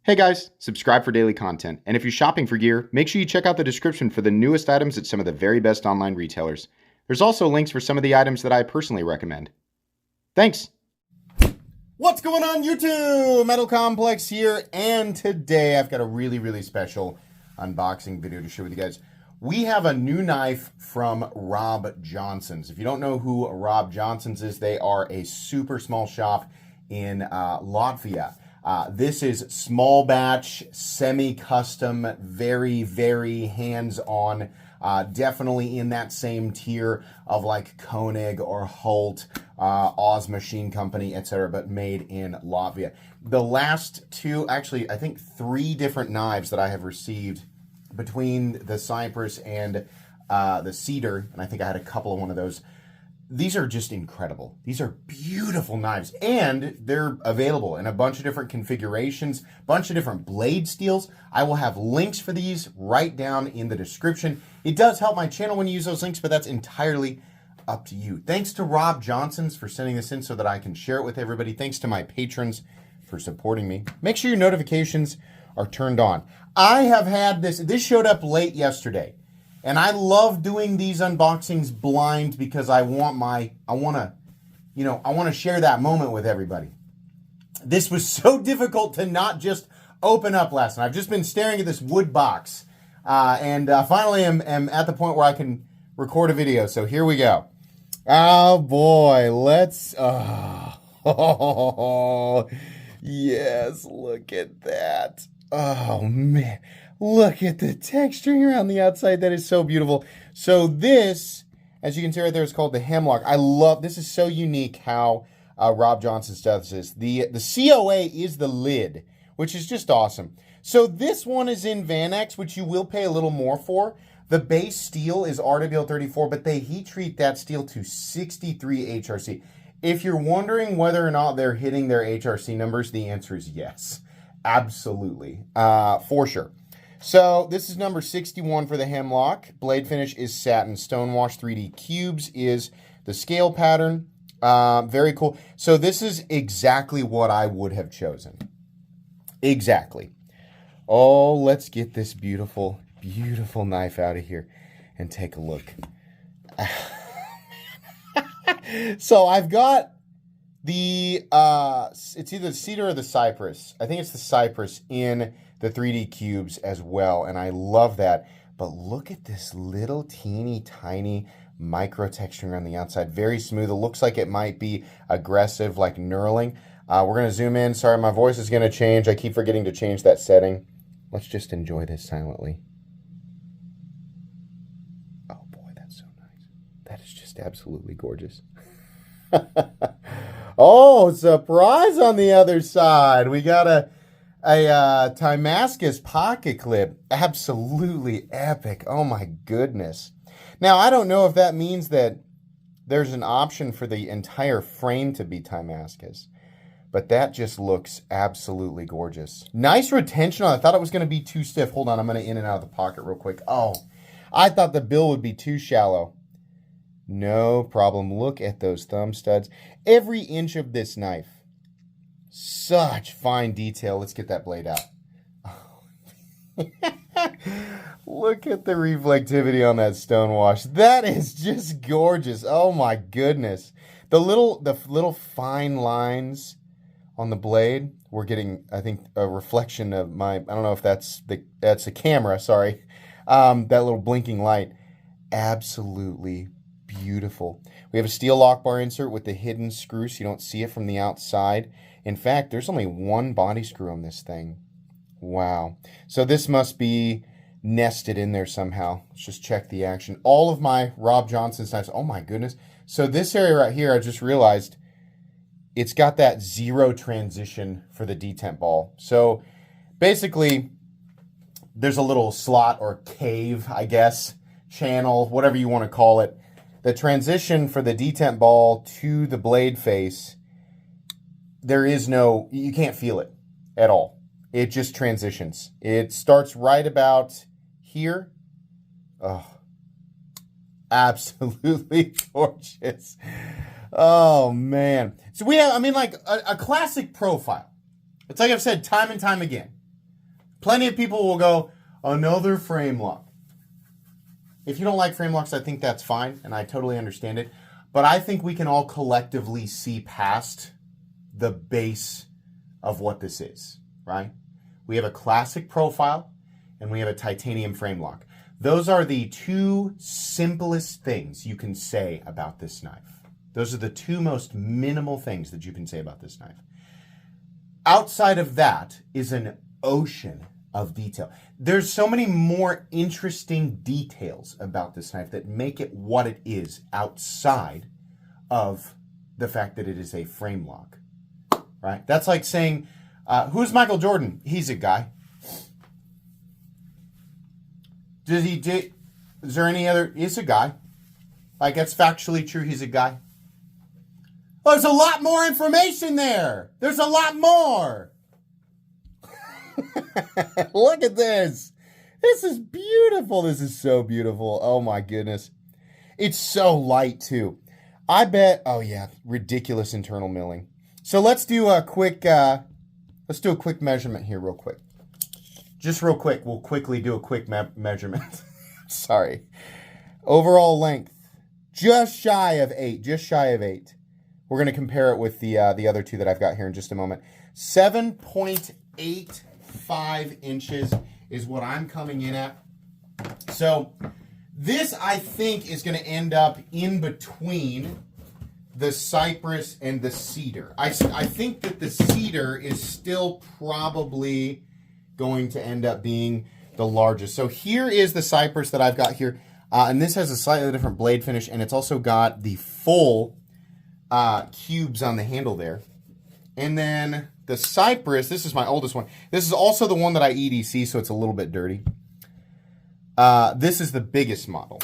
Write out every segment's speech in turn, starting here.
Hey guys, subscribe for daily content, and if you're shopping for gear, make sure you check out the description for the newest items at some of the very best online retailers. There's also links for some of the items that I personally recommend. Thanks! What's going on YouTube? Metal Complex here, and today I've got a really special unboxing video to share with you guys. We have a new knife from RobJohnsons. If you don't know who RobJohnsons is, they are a super small shop in Latvia. This is small batch, semi-custom, very hands-on, definitely in that same tier of like Koenig or Holt, Oz Machine Company, etc., but made in Latvia. The last two, actually, I think 3 different knives that I have received between the Cypress and the Cedar, and I think I had a couple of one of those. These are just incredible. These are beautiful knives, and they're available in a bunch of different configurations, bunch of different blade steels. I will have links for these right down in the description. It does help my channel when you use those links, but that's entirely up to you. Thanks to RobJohnsons for sending this in so that I can share it with everybody. Thanks to my patrons for supporting me. Make sure your notifications are turned on. I have had this showed up late yesterday. And I love doing these unboxings blind because I want to share that moment with everybody. This was so difficult to not just open up last night. I've just been staring at this wood box. And finally am at the point where I can record a video. So here we go. Oh boy, let's, oh, yes, look at that. Oh man. Look at the texturing around the outside. That is so beautiful. So this, as you can see right there, is called the Hemlock. I love, this is so unique how RobJohnsons does this. The COA is the lid, which is just awesome. So this one is in Vanex, which you will pay a little more for. The base steel is RWL34, but they heat treat that steel to 63 HRC. If you're wondering whether or not they're hitting their HRC numbers, the answer is yes. Absolutely. For sure. So this is number 61 for the Hemlock. Blade finish is satin. Stonewash 3D cubes is the scale pattern. Very cool. So this is exactly what I would have chosen. Exactly. Oh, let's get this beautiful knife out of here and take a look. So I've got the, it's either the Cedar or the Cypress. I think it's the Cypress in the 3D cubes as well, and I love that. But look at this little teeny tiny micro texturing on the outside. Very smooth. It looks like it might be aggressive, like knurling. We're going to zoom in. Sorry, my voice is going to change. I keep forgetting to change that setting. Let's just enjoy this silently. Oh boy, that's so nice. That is just absolutely gorgeous. Oh, surprise on the other side. We got a Damascus pocket clip. Absolutely epic. Oh my goodness. Now, I don't know if that means that there's an option for the entire frame to be Damascus, but that just looks absolutely gorgeous. Nice retention on it. I thought it was going to be too stiff. Hold on, I'm going to in and out of the pocket real quick. Oh, I thought the bill would be too shallow. No problem. Look at those thumb studs. Every inch of this knife. Such fine detail. Let's get that blade out. Look at the reflectivity on that stonewash. That is just gorgeous. Oh my goodness. The little fine lines on the blade. We're getting, I think, a reflection of my, I don't know if that's a camera, sorry. That little blinking light. Absolutely beautiful. We have a steel lock bar insert with the hidden screw so you don't see it from the outside. In fact, there's only one body screw on this thing. Wow. So this must be nested in there somehow. Let's just check the action. All of my RobJohnsons knives. Oh my goodness. So this area right here, I just realized it's got that 0 transition for the detent ball. So basically, there's a little slot or cave, I guess, channel, whatever you want to call it. The transition for the detent ball to the blade face, there is no, you can't feel it at all. It just transitions. It starts right about here. Oh, absolutely gorgeous. Oh, man. So we have, I mean, like a classic profile. It's like I've said time and time again. Plenty of people will go, another frame lock. If you don't like frame locks, I think that's fine, and I totally understand it. But I think we can all collectively see past the base of what this is, right? We have a classic profile, and we have a titanium frame lock. Those are the two simplest things you can say about this knife. Those are the two most minimal things that you can say about this knife. Outside of that is an ocean of detail. There's so many more interesting details about this knife that make it what it is outside of the fact that it is a frame lock, right? That's like saying, who's Michael Jordan? He's a guy. Is there any other? He's a guy. Like, that's factually true. He's a guy. Well, there's a lot more information there. There's a lot more. Look at this. This is beautiful. This is so beautiful. Oh my goodness. It's so light too. I bet, oh yeah, ridiculous internal milling. So let's do a quick measurement here real quick. Just real quick, we'll quickly do a quick measurement. Sorry. Overall length, just shy of 8. We're going to compare it with the other two that I've got here in just a moment. 7.85 inches is what I'm coming in at. So this, I think, is going to end up in between the cypress and the cedar. I think that the cedar is still probably going to end up being the largest. So here is the cypress that I've got here. And this has a slightly different blade finish, and it's also got the full cubes on the handle there. And then the cypress, this is my oldest one. This is also the one that I EDC, so it's a little bit dirty. This is the biggest model.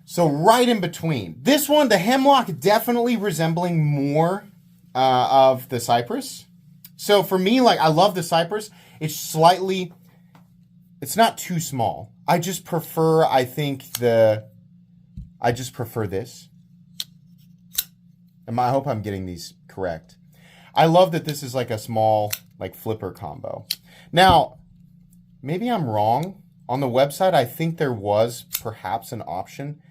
So right in between. This one, the Hemlock, definitely resembling more of the cypress. So for me, like, I love the cypress. It's not too small. I just prefer, I just prefer this. I hope I'm getting these correct. I love that this is like a small, like, flipper combo. Now, maybe I'm wrong. On the website, I think there was perhaps an option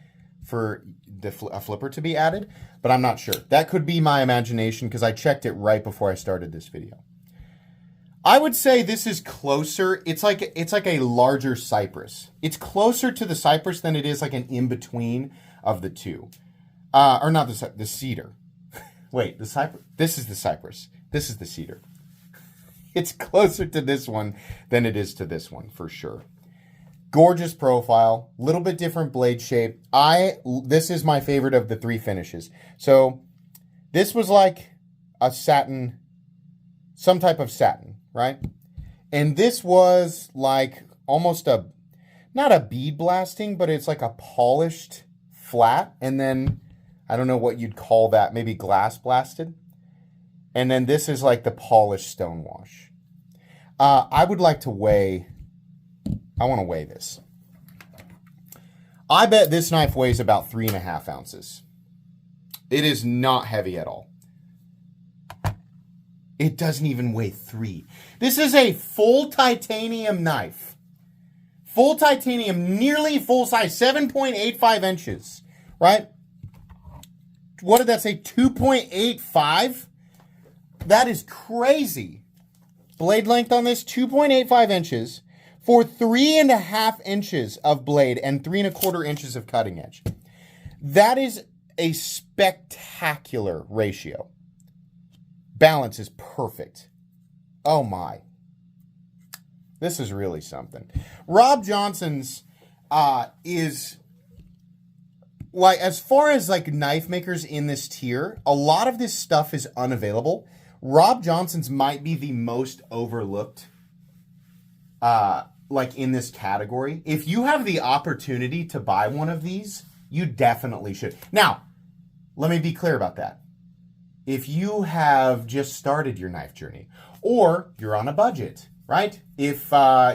for a flipper to be added, but I'm not sure. That could be my imagination because I checked it right before I started this video. I would say this is closer. It's like a larger cypress. It's closer to the cypress than it is like an in-between of the two. Or not the cedar. Wait, the cypress. This is the cypress. This is the cedar. It's closer to this one than it is to this one, for sure. Gorgeous profile, little bit different blade shape. This is my favorite of the three finishes. So this was like a satin, some type of satin, right? And this was like almost not a bead blasting, but it's like a polished flat. And then I don't know what you'd call that, maybe glass blasted. And then this is like the polished stone wash. I would like to weigh, I want to weigh this. I bet this knife weighs about 3.5 ounces. It is not heavy at all. It doesn't even weigh 3. This is a full titanium knife. Full titanium, nearly full size, 7.85 inches, right? What did that say, 2.85? That is crazy. Blade length on this, 2.85 inches for 3.5 inches of blade and 3.25 inches of cutting edge. That is a spectacular ratio. Balance is perfect. Oh my. This is really something. RobJohnsons is, like, as far as like knife makers in this tier, a lot of this stuff is unavailable. RobJohnsons might be the most overlooked like in this category. If you have the opportunity to buy one of these, you definitely should. Now, let me be clear about that. If you have just started your knife journey, or you're on a budget, right? If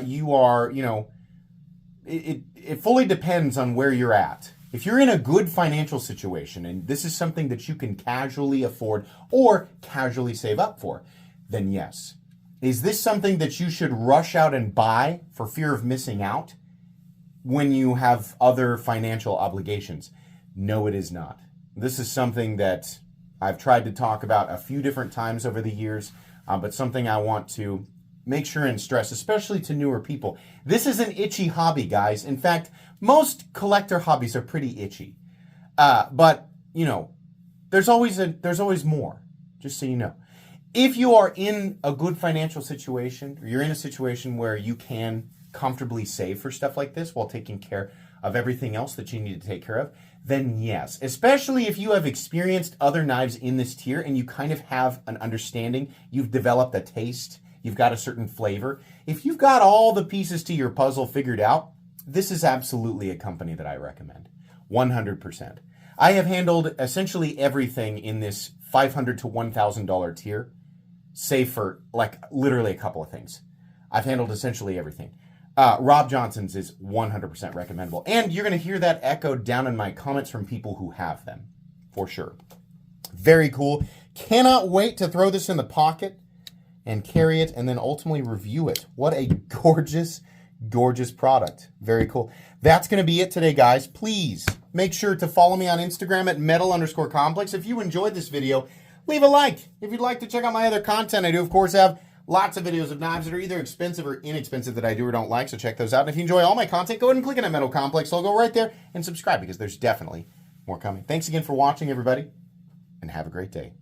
you are, it fully depends on where you're at. If you're in a good financial situation and this is something that you can casually afford or casually save up for, then yes. Is this something that you should rush out and buy for fear of missing out when you have other financial obligations? No, it is not. This is something that I've tried to talk about a few different times over the years, but something I want to make sure and stress, especially to newer people. This is an itchy hobby, guys. In fact, most collector hobbies are pretty itchy. But, you know, there's always more, just so you know. If you are in a good financial situation, or you're in a situation where you can comfortably save for stuff like this while taking care of everything else that you need to take care of, then yes. Especially if you have experienced other knives in this tier and you kind of have an understanding, you've developed a taste, you've got a certain flavor. If you've got all the pieces to your puzzle figured out, this is absolutely a company that I recommend. 100%. I have handled essentially everything in this $500 to $1,000 tier, save for like literally a couple of things. I've handled essentially everything. RobJohnsons is 100% recommendable. And you're going to hear that echoed down in my comments from people who have them, for sure. Very cool. Cannot wait to throw this in the pocket and carry it and then ultimately review it. What a gorgeous, gorgeous product. Very cool. That's going to be it today, guys. Please make sure to follow me on Instagram at metal_complex. If you enjoyed this video, leave a like. If you'd like to check out my other content, I do, of course, have lots of videos of knives that are either expensive or inexpensive that I do or don't like, so check those out. And if you enjoy all my content, go ahead and click on that Metal Complex logo right there and subscribe because there's definitely more coming. Thanks again for watching, everybody, and have a great day.